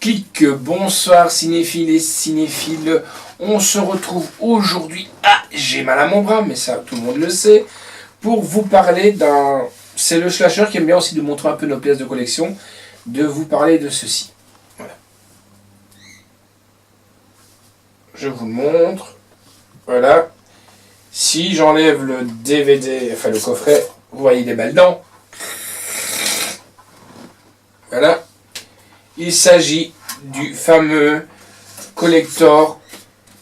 Clic, bonsoir cinéphiles et cinéphiles, on se retrouve aujourd'hui, j'ai mal à mon bras, mais ça tout le monde le sait, pour vous parler d'un, c'est le slasher qui aime bien aussi de montrer un peu nos pièces de collection, de vous parler de ceci. Voilà. Je vous le montre, voilà, si j'enlève le DVD, enfin le coffret, vous voyez des balles dedans, voilà. Il s'agit du fameux collector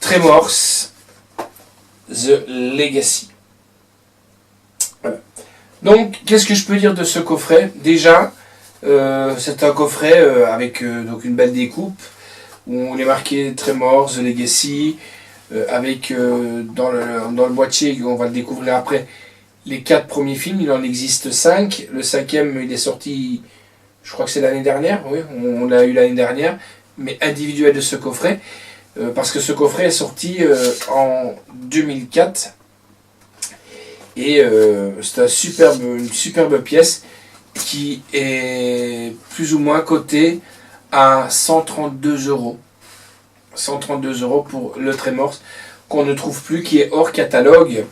Tremors The Legacy. Voilà. Donc, qu'est-ce que je peux dire de ce coffret? Déjà, c'est un coffret avec donc une belle découpe où on est marqué Tremors The Legacy, avec dans le boîtier, on va le découvrir après, les 4 premiers films. Il en existe 5. Le 5e, il est sorti... Je crois que c'est l'année dernière, oui, on l'a eu l'année dernière, mais individuel de ce coffret, parce que ce coffret est sorti en 2004, et c'est une superbe pièce qui est plus ou moins cotée à 132 €. 132 € pour le Tremors, qu'on ne trouve plus, qui est hors catalogue.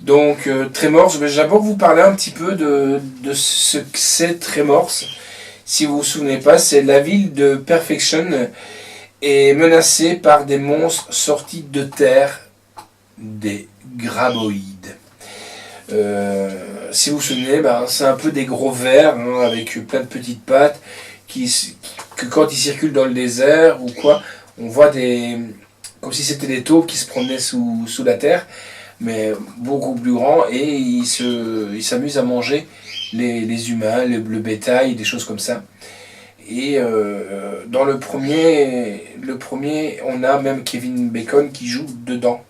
Donc Tremors, je vais d'abord vous parler un petit peu de ce que c'est Tremors. Si vous vous souvenez pas, c'est la ville de Perfection est menacée par des monstres sortis de terre, des graboïdes. Si vous vous souvenez, c'est un peu des gros vers avec plein de petites pattes que quand ils circulent dans le désert ou quoi, on voit comme si c'était des taupes qui se promenaient sous la terre, mais beaucoup plus grands, et ils s'amusent à manger les humains, le bétail, des choses comme ça. Et dans le premier, on a même Kevin Bacon qui joue dedans.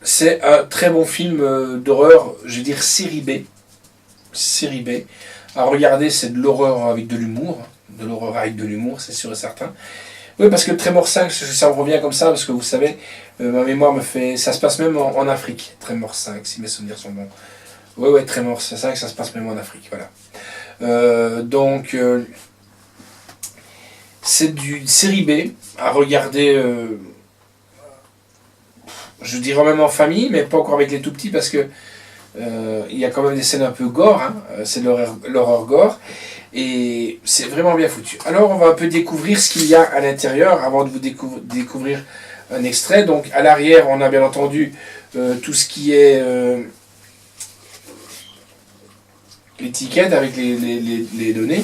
C'est un très bon film d'horreur, je veux dire série B. Série B. À regarder, c'est de l'horreur avec de l'humour. De l'horreur avec de l'humour, c'est sûr et certain. Oui, parce que Tremors 5, ça me revient comme ça, parce que vous savez, ma mémoire me fait... Ça se passe même en Afrique, Tremors 5, si mes souvenirs sont bons. Ouais, Tremors 5, ça se passe même en Afrique, voilà. Donc, c'est du série B, à regarder, je dirais même en famille, mais pas encore avec les tout petits, parce que il y a quand même des scènes un peu gore, c'est l'horreur gore, et c'est vraiment bien foutu. Alors, on va un peu découvrir ce qu'il y a à l'intérieur, avant de vous découvrir un extrait. Donc, à l'arrière, on a bien entendu tout ce qui est... l'étiquette avec les données.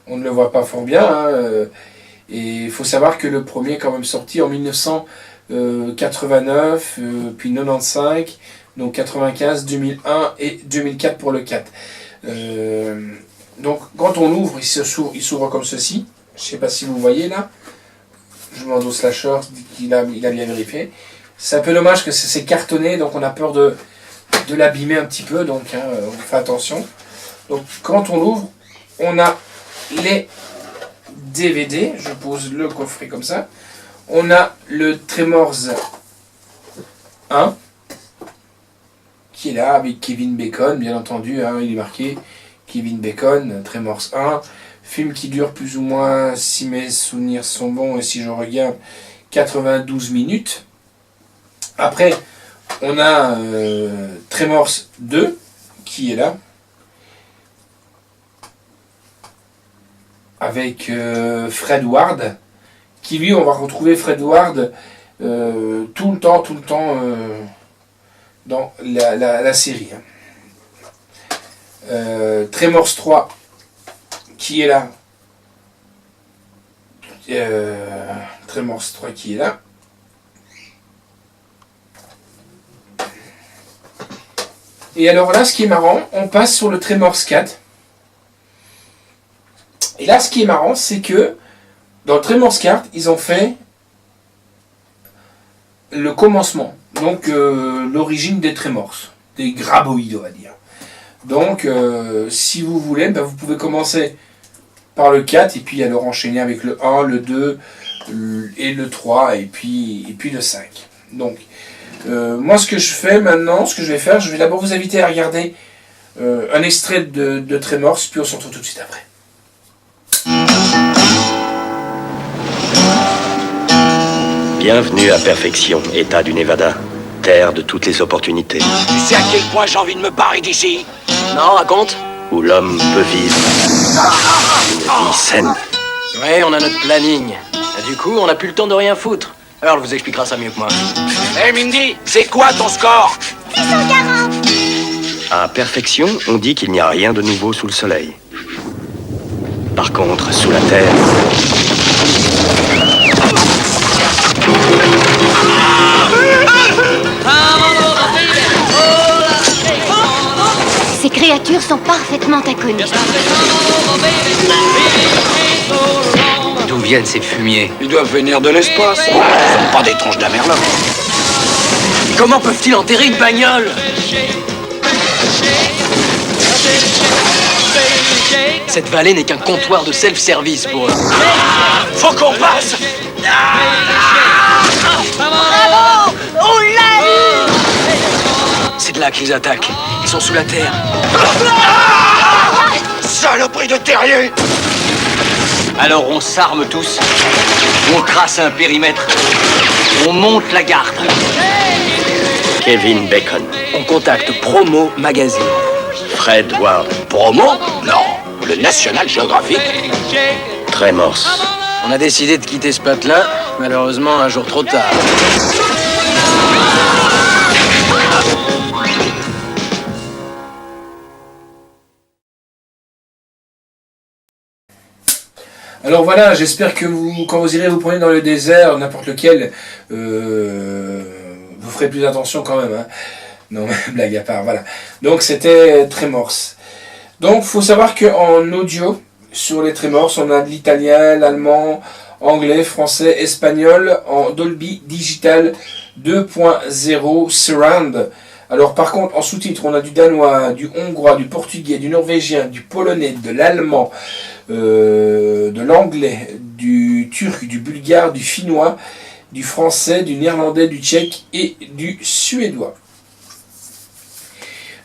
On ne le voit pas fort bien, et il faut savoir que le premier est quand même sorti en 1989, puis 95, donc 95, 2001 et 2004 pour le 4. Donc quand on l'ouvre, il s'ouvre comme ceci. Je ne sais pas si vous voyez là. Je demande au slasher qu'il a bien vérifié. C'est un peu dommage que c'est cartonné, donc on a peur de l'abîmer un petit peu, donc on fait attention. Donc quand on l'ouvre, on a les DVD, je pose le coffret comme ça. On a le Tremors 1, qui est là avec Kevin Bacon, bien entendu, il est marqué Kevin Bacon, Tremors 1, film qui dure plus ou moins, si mes souvenirs sont bons et si je regarde, 92 minutes. Après, on a Tremors 2 qui est là, avec Fred Ward, qui lui, on va retrouver Fred Ward tout le temps dans la série. Tremors 3 qui est là. Tremors 3 qui est là. Et alors là, ce qui est marrant, on passe sur le Tremors 4. Et là, ce qui est marrant, c'est que dans le Tremors 4, ils ont fait le commencement. Donc, l'origine des Tremors. Des graboïdes, on va dire. Donc, si vous voulez, vous pouvez commencer par le 4, et puis alors enchaîner avec le 1, le 2, et le 3, et puis le 5. Donc, moi, ce que je fais maintenant, je vais d'abord vous inviter à regarder un extrait de Tremors, puis on se retrouve tout de suite après. Bienvenue à Perfection, État du Nevada. Terre de toutes les opportunités. Tu sais à quel point j'ai envie de me barrer d'ici? Non, raconte. Où l'homme peut vivre une vie saine. Ouais, on a notre planning. Et du coup, on n'a plus le temps de rien foutre. Earl vous expliquera ça mieux que moi. Hé Mindy, c'est quoi ton score? 640. À Perfection, on dit qu'il n'y a rien de nouveau sous le soleil. Par contre, sous la terre... Ces créatures sont parfaitement inconnues. D'où viennent ces fumiers? Ils doivent venir de l'espace. Ce sont pas des tronches d'Amerloc. Comment peuvent-ils enterrer une bagnole? Cette vallée n'est qu'un comptoir de self-service pour eux. Faut qu'on passe. Bravo! On l'a eu! C'est de là qu'ils attaquent. Ils sont sous la terre. Saloperie de terrier! Alors on s'arme tous. On trace un périmètre. On monte la garde. Kevin Bacon. On contacte Promo Magazine. Fred Ward. Promo? Non, le National Geographic. Tremors. On a décidé de quitter ce patelin, malheureusement un jour trop tard. Alors voilà, j'espère que quand vous irez vous promener dans le désert, n'importe lequel, vous ferez plus attention quand même. Hein. Non, blague à part, voilà. Donc c'était Tremors. Donc faut savoir qu'en audio, sur les Tremors, on a de l'italien, l'allemand, anglais, français, espagnol, en Dolby Digital 2.0 Surround. Alors par contre, en sous-titres, on a du danois, du hongrois, du portugais, du norvégien, du polonais, de l'allemand, de l'anglais, du turc, du bulgare, du finnois, du français, du néerlandais, du tchèque et du suédois.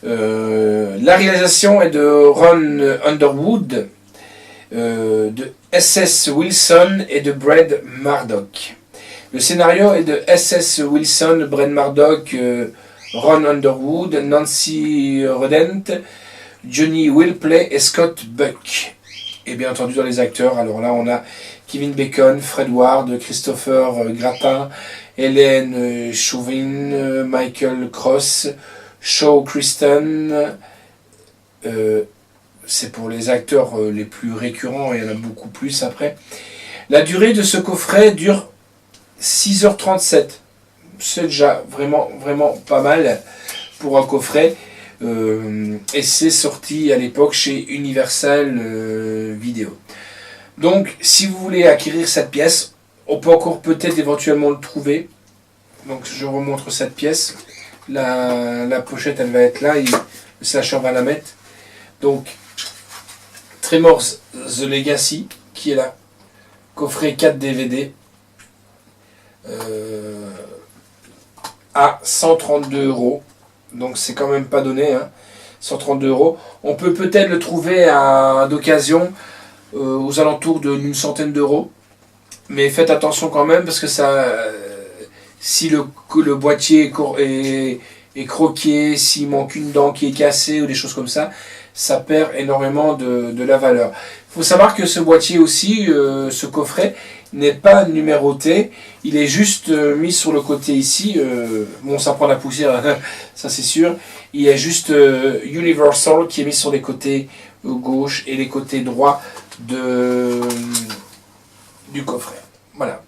La réalisation est de Ron Underwood, de S.S. Wilson et de Brad Murdoch. Le scénario est de S.S. Wilson, Brad Murdoch, Ron Underwood, Nancy Rodent, Johnny Wilpley et Scott Buck. Et bien entendu dans les acteurs, alors là on a Kevin Bacon, Fred Ward, Christopher Gratin, Hélène Chauvin, Michael Cross, Shaw Kristen. C'est pour les acteurs les plus récurrents, il y en a beaucoup plus après. La durée de ce coffret dure 6h37. C'est déjà vraiment pas mal pour un coffret. Et c'est sorti à l'époque chez Universal Video. Donc si vous voulez acquérir cette pièce, on peut encore peut-être éventuellement le trouver. Donc je remontre cette pièce. La pochette elle va être là et le slasher va la mettre. Donc Tremors The Legacy qui est là. Coffret 4 DVD. À 132 €. Donc c'est quand même pas donné. Hein. 132 €. On peut peut-être le trouver d'occasion aux alentours d'une centaine d'euros. Mais faites attention quand même parce que ça, si le boîtier est croqué, s'il manque une dent qui est cassée ou des choses comme ça, ça perd énormément de la valeur. Il faut savoir que ce boîtier aussi, ce coffret, n'est pas numéroté, il est juste mis sur le côté ici, bon ça prend la poussière, ça c'est sûr, il y a juste Universal qui est mis sur les côtés gauche et les côtés droits du coffret. Voilà.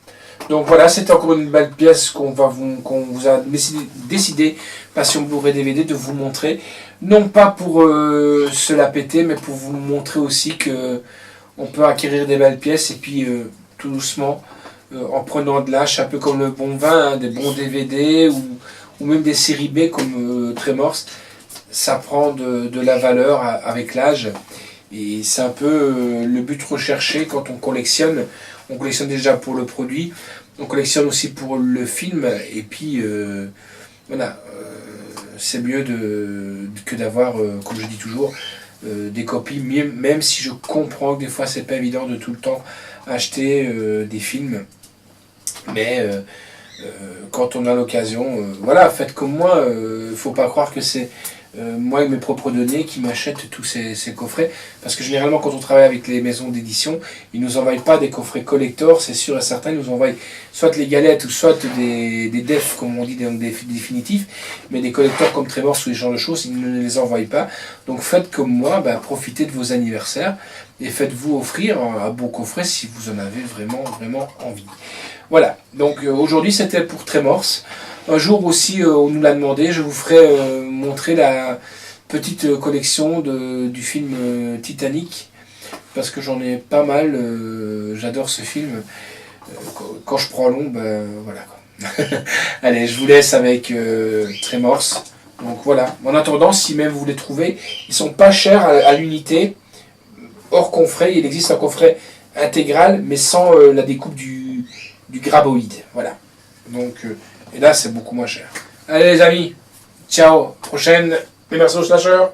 Donc voilà, c'est encore une belle pièce qu'on vous a décidé, Passion Blu-ray DVD, de vous montrer. Non pas pour se la péter, mais pour vous montrer aussi que on peut acquérir des belles pièces et puis tout doucement, en prenant de l'âge, un peu comme le bon vin, hein, des bons DVD ou même des séries B comme Tremors, ça prend de la valeur avec l'âge. Et c'est un peu le but recherché quand on collectionne. On collectionne déjà pour le produit, on collectionne aussi pour le film, et puis voilà, c'est mieux que d'avoir, comme je dis toujours, des copies, même si je comprends que des fois c'est pas évident de tout le temps acheter des films, mais quand on a l'occasion. Voilà, faites comme moi. Faut pas croire que c'est moi et mes propres données qui m'achètent tous ces coffrets. Parce que généralement, quand on travaille avec les maisons d'édition, ils nous envoient pas des coffrets collector, c'est sûr et certain. Ils nous envoient soit les galettes ou soit des defs, comme on dit, des définitifs. Mais des collectors comme Tremors ou ce genre de choses, ils ne les envoient pas. Donc faites comme moi, profitez de vos anniversaires et faites-vous offrir un beau coffret si vous en avez vraiment, vraiment envie. Voilà, donc aujourd'hui c'était pour Tremors. Un jour aussi, on nous l'a demandé, je vous ferai montrer la petite collection du film Titanic, parce que j'en ai pas mal, j'adore ce film. Quand je prends long, voilà quoi. Allez, je vous laisse avec Tremors. Donc voilà, en attendant, si même vous les trouvez, ils sont pas chers à l'unité, hors coffret. Il existe un coffret intégral, mais sans la découpe du graboïde. Voilà. Donc, et là, c'est beaucoup moins cher. Allez les amis, ciao, prochaine Immersion Slasher.